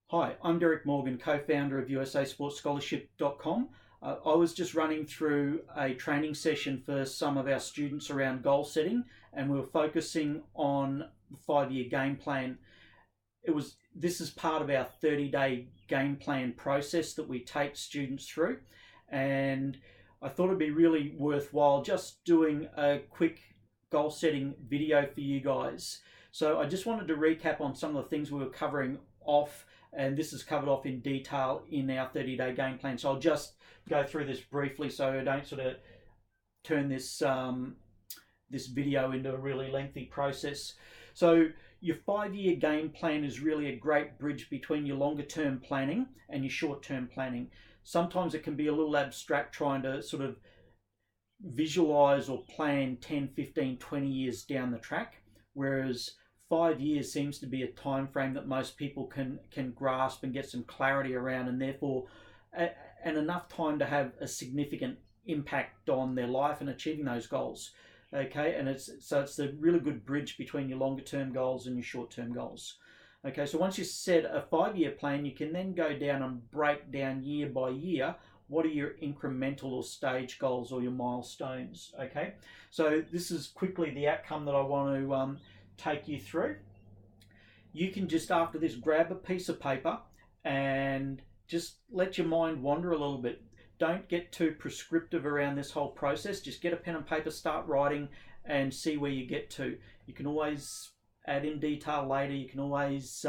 Hi, I'm Derek Morgan, co-founder of USASportsscholarship.com. I was just running through a training session for some of our students around goal setting, and we were focusing on the 5-year game plan. This is part of our 30-day game plan process that we take students through, and I thought it'd be really worthwhile just doing a quick goal setting video for you guys. So I just wanted to recap on some of the things we were covering off, and this is covered off in detail in our 30-day game plan. So I'll just go through this briefly so I don't sort of turn this this video into a really lengthy process. So your 5-year game plan is really a great bridge between your longer term planning and your short term planning. Sometimes it can be a little abstract trying to sort of visualize or plan 10, 15, 20 years down the track, whereas 5 years seems to be a time frame that most people can grasp and get some clarity around, and therefore and enough time to have a significant impact on their life and achieving those goals. Okay, and it's a really good bridge between your longer term goals and your short term goals. Okay, so once you set a 5-year plan, you can then go down and break down year by year what are your incremental or stage goals or your milestones. Okay, so this is quickly the outcome that I want to take you through. You can just after this grab a piece of paper and just let your mind wander a little bit. Don't get too prescriptive around this whole process. Just get a pen and paper, start writing, and see where you get to. You can always add in detail later. You can always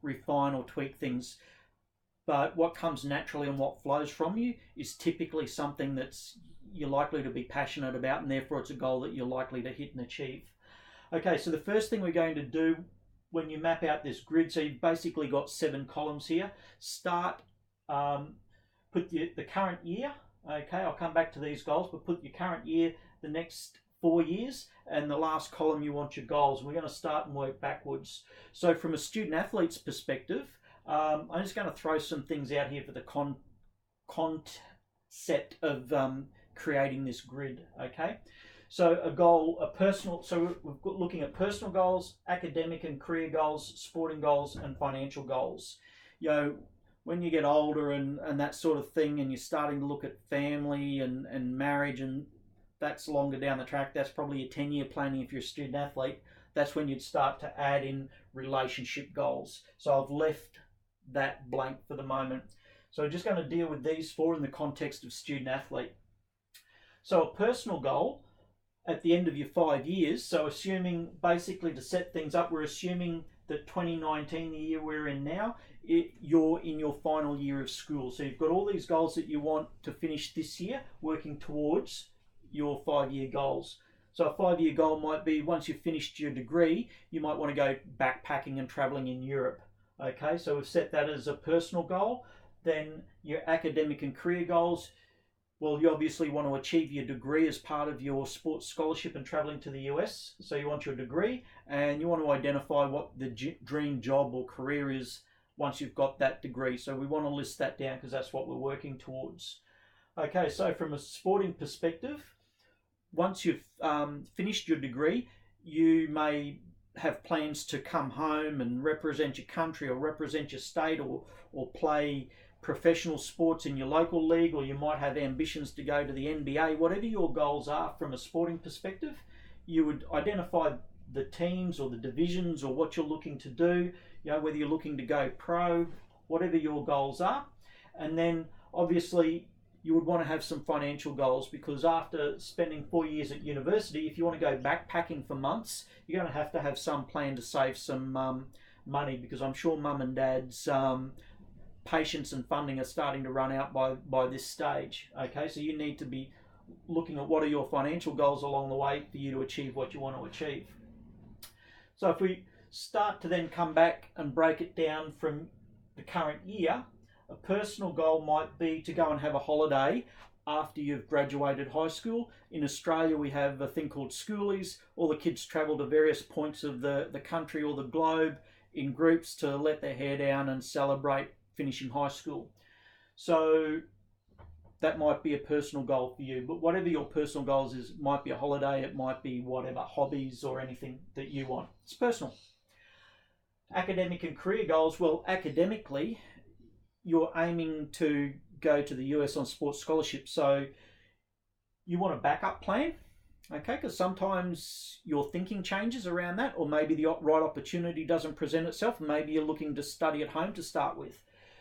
refine or tweak things. But what comes naturally and what flows from you is typically something that's you're likely to be passionate about, and therefore it's a goal that you're likely to hit and achieve. Okay, so the first thing we're going to do when you map out this grid, so you've basically got 7 columns here. Start, put the current year, okay, I'll come back to these goals, but put your current year, the next 4 years, and the last column you want your goals. We're going to start and work backwards. So from a student athlete's perspective, I'm just going to throw some things out here for the concept of creating this grid, okay? So a goal, a personal, so we've got looking at personal goals, academic and career goals, sporting goals, and financial goals. You know, when you get older and that sort of thing, and you're starting to look at family and marriage, and that's longer down the track, that's probably a 10-year planning if you're a student athlete. That's when you'd start to add in relationship goals. So I've left that blank for the moment. So I'm just going to deal with these 4 in the context of student athlete. So a personal goal at the end of your 5 years, so assuming basically to set things up, we're assuming that 2019, the year we're in now, you're in your final year of school. So you've got all these goals that you want to finish this year, working towards your 5-year goals. So a 5-year goal might be once you've finished your degree, you might want to go backpacking and traveling in Europe. Okay, so we've set that as a personal goal. Then your academic and career goals, well, you obviously want to achieve your degree as part of your sports scholarship and traveling to the US. So you want your degree, and you want to identify what the dream job or career is once you've got that degree. So we want to list that down because that's what we're working towards. Okay, so from a sporting perspective, once you've finished your degree, you may have plans to come home and represent your country or represent your state or play professional sports in your local league, or you might have ambitions to go to the NBA. Whatever your goals are from a sporting perspective, you would identify the teams or the divisions or what you're looking to do, you know, whether you're looking to go pro, whatever your goals are. And then obviously you would want to have some financial goals, because after spending 4 years at university, if you want to go backpacking for months, you're going to have some plan to save some money, because I'm sure mum and dad's patience and funding are starting to run out by this stage. Okay, so you need to be looking at what are your financial goals along the way for you to achieve what you want to achieve. So if we start to then come back and break it down from the current year, a personal goal might be to go and have a holiday after you've graduated high school. In Australia, we have a thing called schoolies. All the kids travel to various points of the country or the globe in groups to let their hair down and celebrate finishing high school. So that might be a personal goal for you, but whatever your personal goals is, it might be a holiday, it might be whatever, hobbies or anything that you want. It's personal. Academic and career goals. Well, academically, you're aiming to go to the US on sports scholarship. So you want a backup plan, okay? Because sometimes your thinking changes around that, or maybe the right opportunity doesn't present itself. Maybe you're looking to study at home to start with.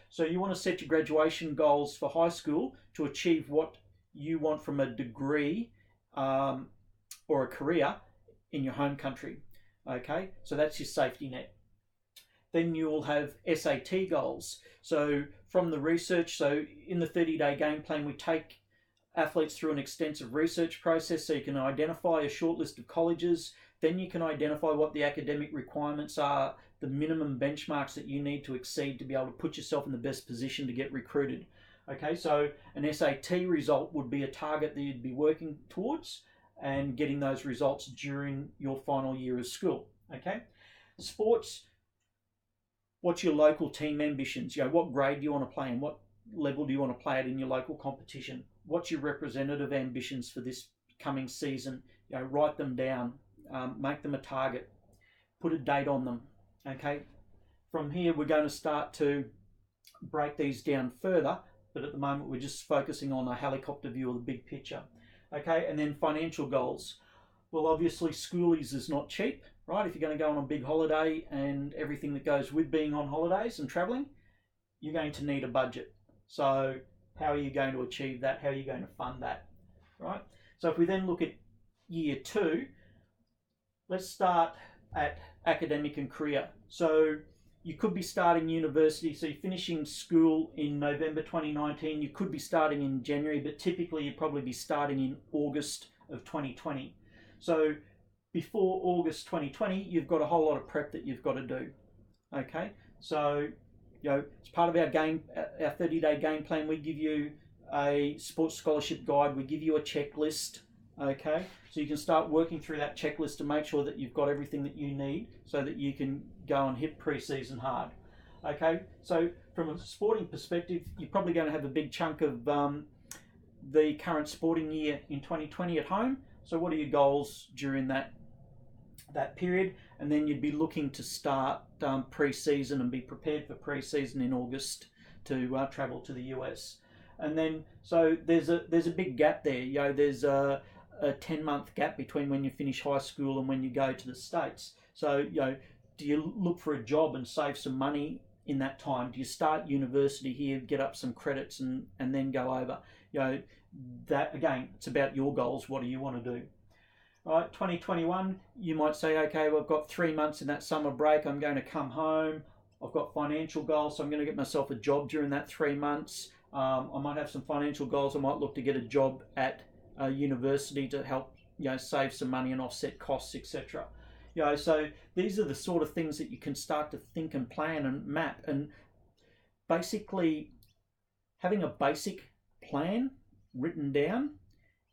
So you want to set your graduation goals for high school to achieve what you want from a degree or a career in your home country, okay? So that's your safety net. Then you'll have SAT goals. So from the research, so in the 30-day game plan, we take athletes through an extensive research process so you can identify a short list of colleges. Then you can identify what the academic requirements are, the minimum benchmarks that you need to exceed to be able to put yourself in the best position to get recruited. Okay, so an SAT result would be a target that you'd be working towards and getting those results during your final year of school. Okay, sports. What's your local team ambitions? What grade do you want to play in? What level do you want to play at in your local competition? What's your representative ambitions for this coming season? Write them down, make them a target, put a date on them. Okay. From here, we're going to start to break these down further, but at the moment we're just focusing on a helicopter view of the big picture. Okay, and then financial goals. Well, obviously schoolies is not cheap, right? If you're going to go on a big holiday and everything that goes with being on holidays and traveling, you're going to need a budget. So how are you going to achieve that? How are you going to fund that, right? So if we then look at year 2, let's start at academic and career. So you could be starting university, so you're finishing school in November 2019, you could be starting in January, but typically you'd probably be starting in August of 2020. So before August 2020, you've got a whole lot of prep that you've got to do. Okay, so it's part of our 30-day game plan. We give you a sports scholarship guide. We give you a checklist. Okay, so you can start working through that checklist to make sure that you've got everything that you need so that you can go and hit pre-season hard. Okay, so from a sporting perspective, you're probably going to have a big chunk of the current sporting year in 2020 at home. So what are your goals during that period? And then you'd be looking to start pre-season and be prepared for pre-season in August to travel to the US. And then so there's a big gap there. There's a 10-month gap between when you finish high school and when you go to the States. So do you look for a job and save some money in that time? Do you start university here, get up some credits, and then go over? That again, it's about your goals. What do you want to do? All right, 2021, you might say, okay, well, I've got 3 months in that summer break. I'm going to come home. I've got financial goals, so I'm going to get myself a job during that 3 months. I might have some financial goals. I might look to get a job at a university to help, save some money and offset costs, etc. So these are the sort of things that you can start to think and plan and map. And basically, having a basic plan written down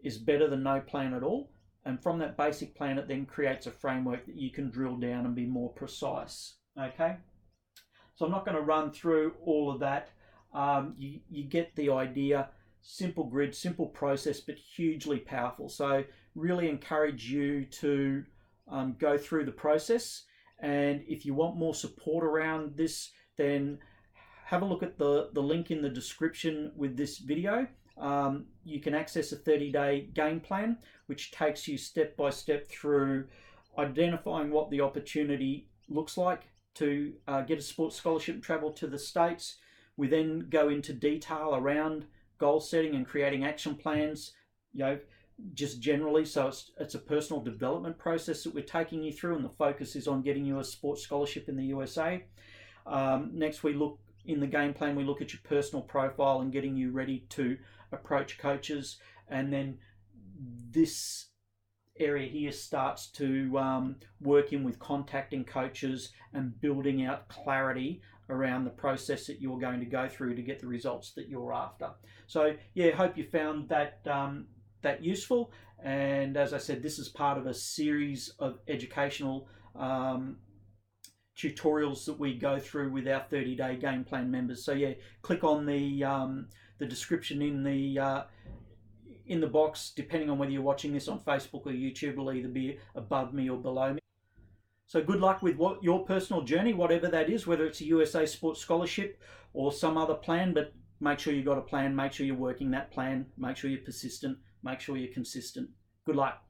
is better than no plan at all. And from that basic plan, it then creates a framework that you can drill down and be more precise. Okay, so I'm not going to run through all of that. You get the idea. Simple grid, simple process, but hugely powerful. So really encourage you to go through the process. And if you want more support around this, then have a look at the link in the description with this video. You can access a 30-day game plan, which takes you step by step through identifying what the opportunity looks like to get a sports scholarship and travel to the States. We then go into detail around goal setting and creating action plans, just generally. So it's a personal development process that we're taking you through, and the focus is on getting you a sports scholarship in the USA. Next, we look in the game plan, we look at your personal profile and getting you ready to approach coaches. And then this area here starts to work in with contacting coaches and building out clarity around the process that you're going to go through to get the results that you're after. So yeah, hope you found that that useful. And as I said, this is part of a series of educational tutorials that we go through with our 30-day game plan members. So yeah, click on the description in the box. Depending on whether you're watching this on Facebook or YouTube, will either be above me or below me. So good luck with what your personal journey, whatever that is, whether it's a USA Sports Scholarship or some other plan, but make sure you've got a plan, make sure you're working that plan, make sure you're persistent, make sure you're consistent. Good luck.